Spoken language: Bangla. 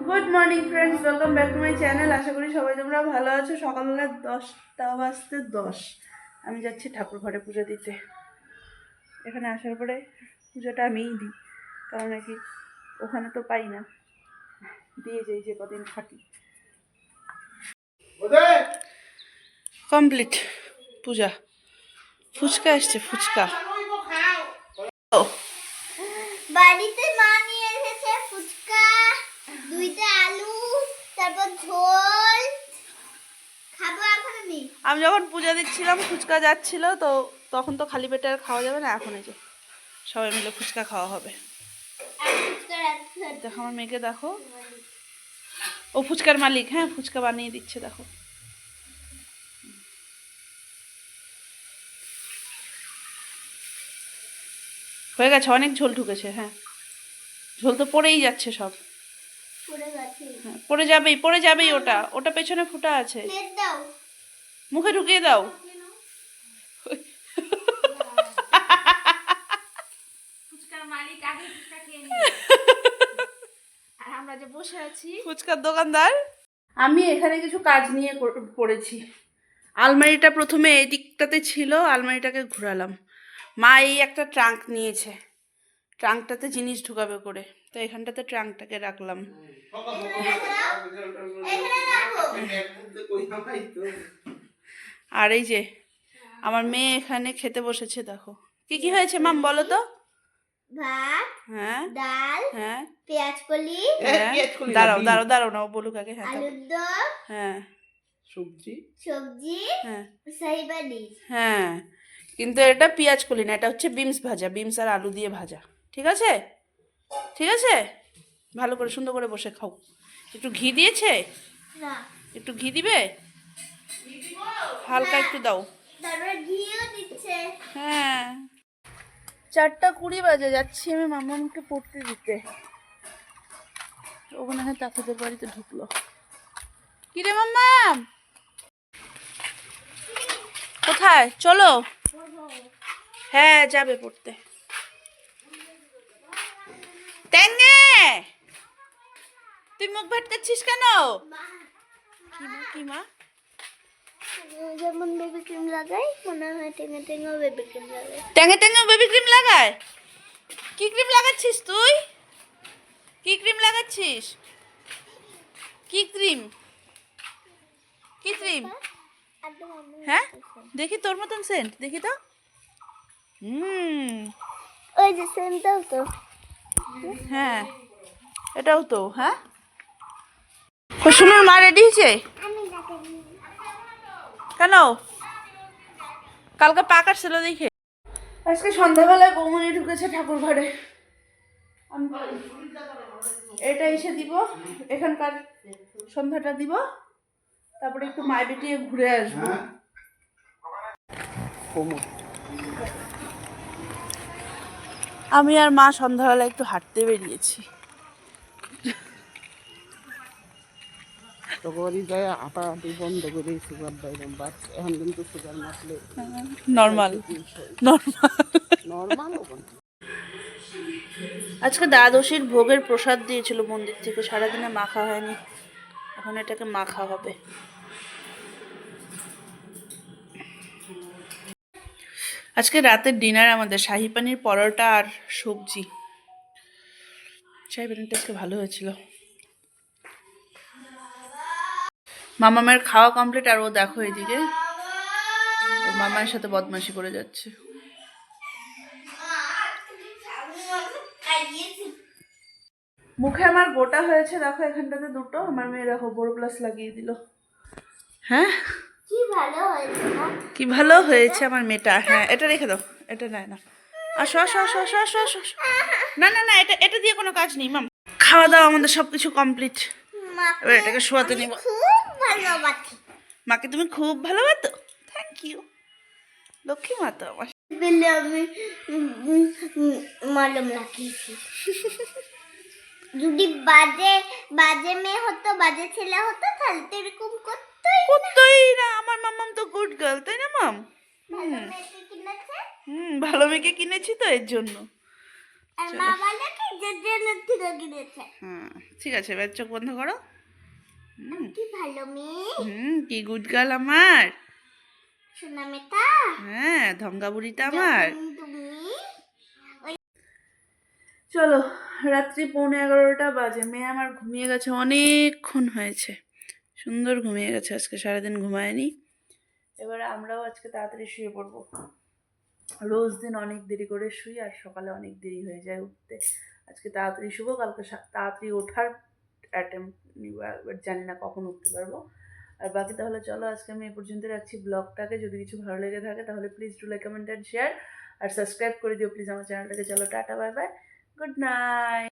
Good morning friends, welcome back to my channel. আশা করি সবাই তোমরা ভালো আছো। সকালবেলা 10:10 আমি যাচ্ছি ঠাকুর ঘরে পুজো দিতে। এখানে আসার পরে পুজোটা আমিই দিই, কারণ নাকি ওখানে তো পাই না, দিয়ে যাই যে কদিন থাকি। কমপ্লিট পূজা। ফুচকা আসছে, ফুচকা। বাড়িতে মা নিয়ে এসেছে ফুচকা, দুইটা আলু, তারপর ঝোল। খাবো এখন আমি যখন পূজা দিচ্ছিলাম ফুচকা যাচ্ছিল, তো তখন তো খালি পেটে আর খাওয়া যাবে না। এখন এই যে সবাই মিলে ফুচকা খাওয়া হবে। দেখো আমার মেয়েকে, দেখো ও ফুচকার মালিক। হ্যাঁ, ফুচকা বানিয়ে দিচ্ছে, দেখো। হয়ে গেছে, অনেক ঝোল ঢুকেছে। হ্যাঁ, ঝোল তো পড়েই যাচ্ছে সব। হ্যাঁ, পড়ে যাবেই ওটা ওটা পেছনে ফুটা আছে, মুখে ঢুকিয়ে দাও। আমরা যে বসে আছি ফুচকার দোকানদার। আমি এখানে কিছু কাজ নিয়ে পড়েছি। আলমারিটা প্রথমে এই দিকটাতে ছিল, আলমারিটাকে ঘোরালাম। মা এই একটা ট্রাঙ্ক নিয়েছে, ট্রাঙ্কটাতে জিনিস ঢুকাবে করে, তো এখানটাতে ট্রাঙ্কটাকে রাখলাম। আর এই যে আমার মেয়ে এখানে খেতে বসেছে, দেখো কি কি হয়েছে মাম বলো তো। ভাত, হ্যাঁ, ডাল, হ্যাঁ, পেঁয়াজ কলি, দাঁড়াও দাঁড়াও দাঁড়াও না, ও বলুক আগে। হ্যাঁ, আলুর দম, হ্যাঁ, সবজি, হ্যাঁ, শাহীবানি। হ্যাঁ, কিন্তু এটা পেঁয়াজ কলি না, এটা হচ্ছে বিমস ভাজা, বিমস আর আলু দিয়ে ভাজা। ঠিক আছে, ঠিক আছে, ভালো করে সুন্দর করে বসে খাও। একটু ঘি দিয়েছে, না একটু ঘি দিবে, হালকা একটু দাও। তারপরে ঘিও দিচ্ছে। হ্যাঁ, 4:20 বাজে, যাচ্ছি আমি মামাকে পড়তে দিতে। ওখানে হয় তাতাদের বাড়িতে ঢুকলো। কি রে মাম্মাম, কোথায় চলো? হ্যাঁ, যাবে পড়তে। ট্যাঙ্গে তুই মুখ ভেটকাচ্ছিস কেন? কি মা? যেমন বেবি ক্রিম লাগাই, মনে হয় টেঙে টেঙে বেবি ক্রিম লাগাই। ট্যাঙ্গে ট্যাঙ্গে বেবি ক্রিম লাগায়? কি ক্রিম লাগাচ্ছিস তুই? কি ক্রিম লাগাচ্ছিস? কি ক্রিম? কি ক্রিম? হ্যাঁ, দেখি তোর মতন সেন্ট, দেখি তো। ওই যে সেমটাও তো। হ্যাঁ, এটাও তো। হ্যাঁ, কুসুমের মা রেডি হয়েছে কেন? কালকে পা কাটছিল দেখে। আজকে সন্ধ্যাবেলায় বৌমনি ঢুকেছে ঠাকুর ঘরে। এটা এসে দিব, এখানকার সন্ধ্যাটা দিব, তারপরে একটু মায় বেটিয়ে ঘুরে আসবো। আমি আর মা সন্ধ্যাবেলা একটু হাঁটতে বেরিয়েছি। Normal normal. আজকে দ্বাদশীর ভোগের প্রসাদ দিয়েছিল মন্দির থেকে, সারাদিনে মাখা হয়নি, এখন এটাকে মাখা হবে। আজকে রাতের ডিনার আমাদের শাহী পানির পরোটা আর সবজি। শাহী পানিরটা আজকে ভালো হয়েছিল। মামামের খাওয়া কমপ্লিট, আর ও দেখো এদিকে ওর মামার সাথে বদমাশি করে যাচ্ছে। মুখে আমার গোটা হয়েছে, দেখো এখানটাতে দুটো। আমার মেয়ে দেখো বোরো প্লাস লাগিয়ে দিল। হ্যাঁ, কি ভালো হয়েছে না? কি ভালো হয়েছে আমার মেয়েটা। হ্যাঁ, এটা রেখে দাও, এটা নেয় না। আসো আসো আসো আসো আসো আসো আসো। না না না, এটা এটা দিয়ে কোনো কাজ নেই মাম। খাওয়া দাওয়া আমাদের সবকিছু কমপ্লিট। এবার এটাকে শোয়াতে নিব। খুব ভালোবাসি। মাকে তুমি খুব ভালোবাসো। থ্যাংক ইউ, লক্ষ্মী মা তো আমার। বিলে আমি মলম লাগিয়েছি। যদি বাজে বাজে মেয়ে হতো, বাজে ছেলে হতো, তাহলে তো এরকম করতোই না। আমার মাম্মাম তো গুড গার্ল, তাই না মাম? ভালো মেয়েকে কিনেছে। ভালো মেয়েকে কিনেছি তো, এর জন্য। আর মা বলে কি যে জন্য থেকে কিনেছে। হ্যাঁ ঠিক আছে, এবার চোখ বন্ধ করো। কি ভালো মেয়ে, কি গুড গার্ল আমার। সোনা মেয়েটা। হ্যাঁ ধঙ্গা বুড়িটা আমার। যখন তুমি চলো, রাত্রি 11:45 বাজে, মেয়ে আমার ঘুমিয়ে গেছে, অনেকক্ষণ হয়েছে, সুন্দর ঘুমিয়ে গেছে, আজকে সারাদিন ঘুমায়নি। এবারে আমরাও আজকে তাড়াতাড়ি শুয়ে পড়বো। রোজ দিন অনেক দেরি করে শুই আর সকালে অনেক দেরি হয়ে যায় উঠতে। আজকে তাড়াতাড়ি শুবো, কালকে তাড়াতাড়ি ওঠার অ্যাটেম্প্ট নিব, এবার জানি না কখন উঠতে পারবো। আর বাকি তাহলে চলো আজকে আমি এই পর্যন্ত রাখছি ব্লগটাকে। যদি কিছু ভালো লেগে থাকে তাহলে please do like, comment and share, আর সাবস্ক্রাইব করে দিও প্লিজ আমার চ্যানেলটাকে। চলো টাটা, বাই বাই, গুড নাইট।